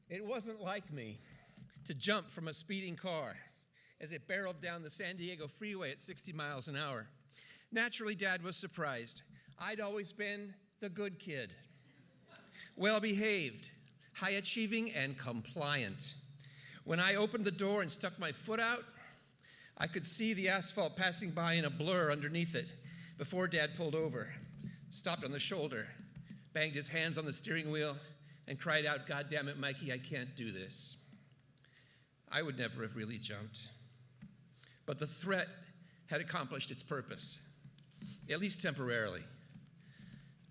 It wasn't like me to jump from a speeding car as it barreled down the San Diego freeway at 60 miles an hour. Naturally, Dad was surprised. I'd always been the good kid, well-behaved, high-achieving, and compliant. When I opened the door and stuck my foot out, I could see the asphalt passing by in a blur underneath it before Dad pulled over, stopped on the shoulder, banged his hands on the steering wheel, and cried out, "God damn it, Mikey, I can't do this." I would never have really jumped. But the threat had accomplished its purpose, at least temporarily.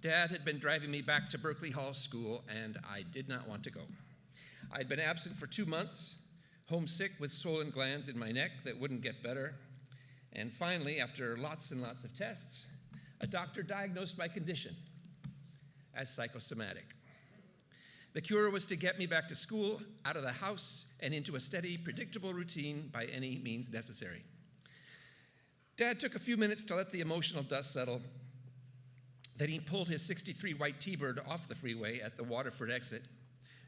Dad had been driving me back to Berkeley Hall School, and I did not want to go. I'd been absent for 2 months, homesick with swollen glands in my neck that wouldn't get better. And finally, after lots and lots of tests, a doctor diagnosed my condition as psychosomatic. The cure was to get me back to school, out of the house, and into a steady, predictable routine by any means necessary. Dad took a few minutes to let the emotional dust settle. Then he pulled his '63 white T-Bird off the freeway at the Waterford exit,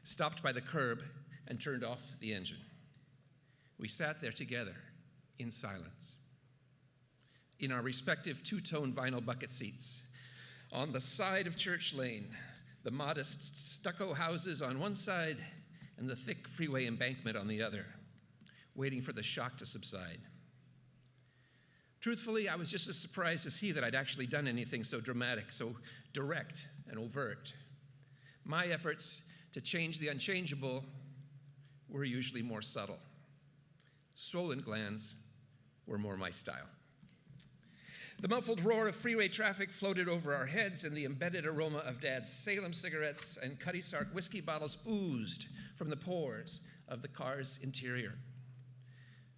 stopped by the curb, and turned off the engine. We sat there together in silence, in our respective two-tone vinyl bucket seats, on the side of Church Lane, the modest stucco houses on one side and the thick freeway embankment on the other, waiting for the shock to subside. Truthfully, I was just as surprised as he that I'd actually done anything so dramatic, so direct and overt. My efforts to change the unchangeable were usually more subtle. Swollen glands were more my style. The muffled roar of freeway traffic floated over our heads, and the embedded aroma of Dad's Salem cigarettes and Cutty Sark whiskey bottles oozed from the pores of the car's interior.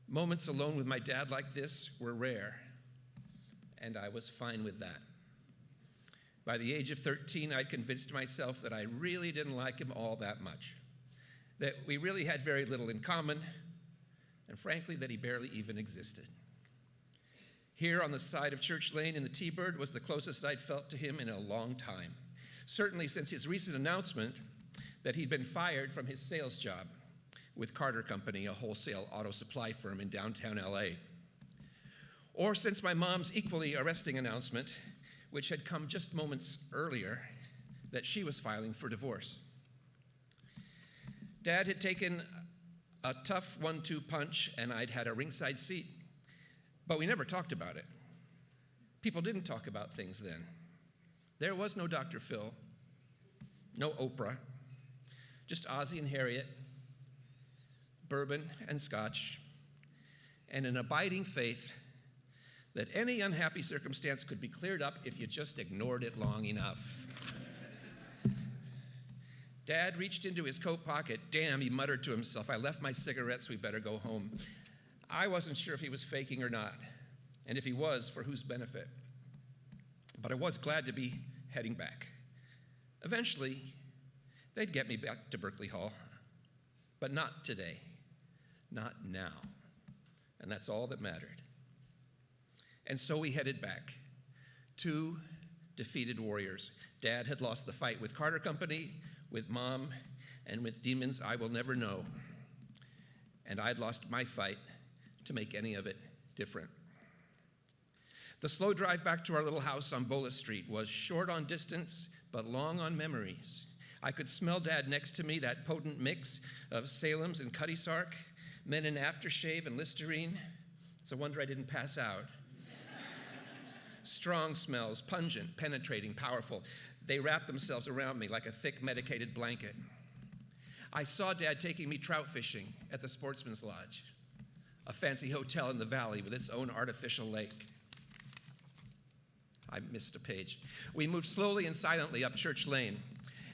Moments alone with my dad like this were rare, and I was fine with that. By the age of 13, I'd convinced myself that I really didn't like him all that much, that we really had very little in common, and frankly, that he barely even existed. Here on the side of Church Lane in the T-Bird was the closest I'd felt to him in a long time, certainly since his recent announcement that he'd been fired from his sales job with Carter Company, a wholesale auto supply firm in downtown LA. Or since my mom's equally arresting announcement, which had come just moments earlier, that she was filing for divorce. Dad had taken a tough 1-2 punch, and I'd had a ringside seat, but we never talked about it. People didn't talk about things then. There was no Dr. Phil, no Oprah, just Ozzie and Harriet, bourbon and scotch, and an abiding faith that any unhappy circumstance could be cleared up if you just ignored it long enough. Dad reached into his coat pocket. "Damn," he muttered to himself, "I left my cigarettes, we better go home." I wasn't sure if he was faking or not, and if he was, for whose benefit. But I was glad to be heading back. Eventually, they'd get me back to Berkeley Hall, but not today, not now, and that's all that mattered. And so we headed back, two defeated warriors. Dad had lost the fight with Carter Company, with Mom, and with demons I will never know. And I'd lost my fight to make any of it different. The slow drive back to our little house on Bola Street was short on distance, but long on memories. I could smell Dad next to me, that potent mix of Salem's and Cutty Sark, men in aftershave and Listerine. It's a wonder I didn't pass out. Strong smells, pungent, penetrating, powerful. They wrapped themselves around me like a thick medicated blanket. I saw Dad taking me trout fishing at the Sportsman's Lodge, a fancy hotel in the valley with its own artificial lake. I missed a page. We moved slowly and silently up Church Lane.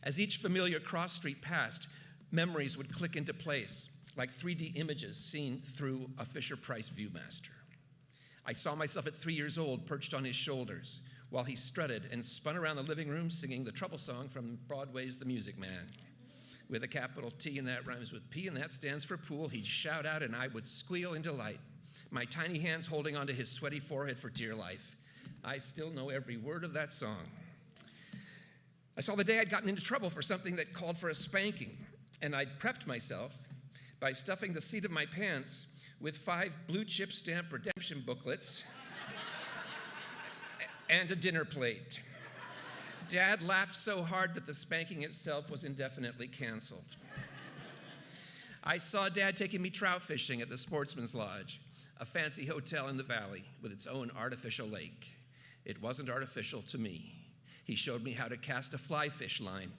As each familiar cross street passed, memories would click into place, like 3D images seen through a Fisher-Price Viewmaster. I saw myself at 3 years old, perched on his shoulders, while he strutted and spun around the living room singing the trouble song from Broadway's The Music Man. With a capital T, and that rhymes with P, and that stands for pool, he'd shout out and I would squeal in delight, my tiny hands holding onto his sweaty forehead for dear life. I still know every word of that song. I saw the day I'd gotten into trouble for something that called for a spanking. and I'd prepped myself by stuffing the seat of my pants with 5 blue chip stamp redemption booklets and a dinner plate. Dad laughed so hard that the spanking itself was indefinitely canceled. I saw Dad taking me trout fishing at the Sportsman's Lodge, a fancy hotel in the valley with its own artificial lake. It wasn't artificial to me. He showed me how to cast a fly fish line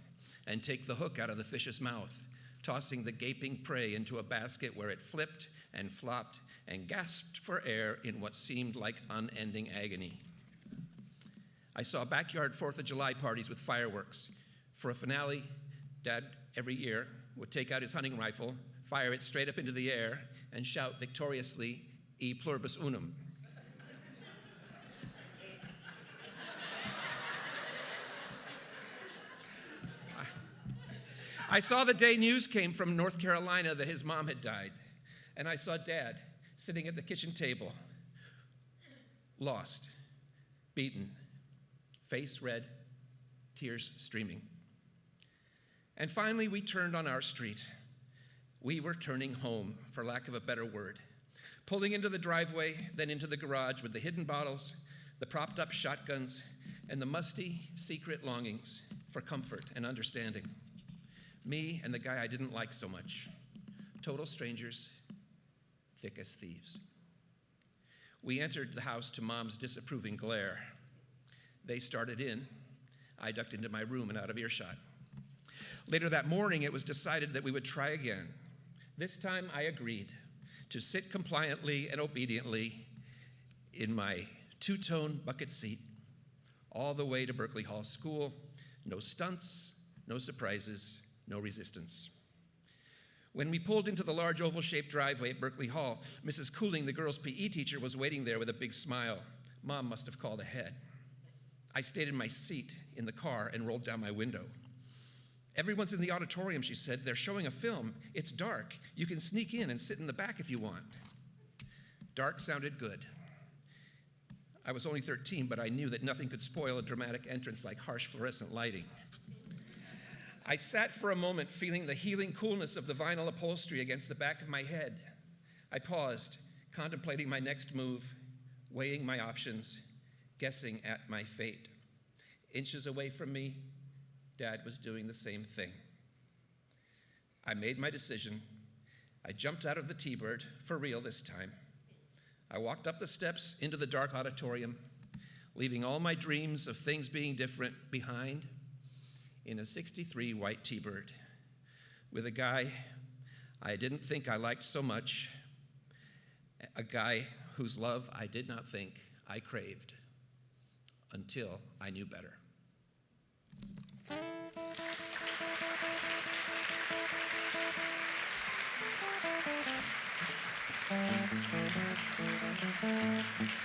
and take the hook out of the fish's mouth, tossing the gaping prey into a basket where it flipped and flopped and gasped for air in what seemed like unending agony. I saw backyard 4th of July parties with fireworks. For a finale, Dad, every year, would take out his hunting rifle, fire it straight up into the air, and shout victoriously, "E pluribus unum." I saw the day news came from North Carolina that his mom had died, and I saw Dad sitting at the kitchen table, lost, beaten, face red, tears streaming. And finally, we turned on our street. We were turning home, for lack of a better word, pulling into the driveway, then into the garage with the hidden bottles, the propped up shotguns, and the musty, secret longings for comfort and understanding. Me and the guy I didn't like so much, total strangers, thick as thieves. We entered the house to Mom's disapproving glare. They started in. I ducked into my room and out of earshot. Later that morning, it was decided that we would try again. This time, I agreed to sit compliantly and obediently in my 2-tone bucket seat all the way to Berkeley Hall School. No stunts, no surprises, no resistance. When we pulled into the large oval-shaped driveway at Berkeley Hall, Mrs. Cooling, the girls' PE teacher, was waiting there with a big smile. Mom must have called ahead. I stayed in my seat in the car and rolled down my window. "Everyone's in the auditorium," she said. "They're showing a film. It's dark. You can sneak in and sit in the back if you want." Dark sounded good. I was only 13, but I knew that nothing could spoil a dramatic entrance like harsh fluorescent lighting. I sat for a moment, feeling the healing coolness of the vinyl upholstery against the back of my head. I paused, contemplating my next move, weighing my options, guessing at my fate. Inches away from me, Dad was doing the same thing. I made my decision. I jumped out of the T-Bird, for real this time. I walked up the steps into the dark auditorium, leaving all my dreams of things being different behind in a '63 white T-Bird with a guy I didn't think I liked so much, a guy whose love I did not think I craved until I knew better.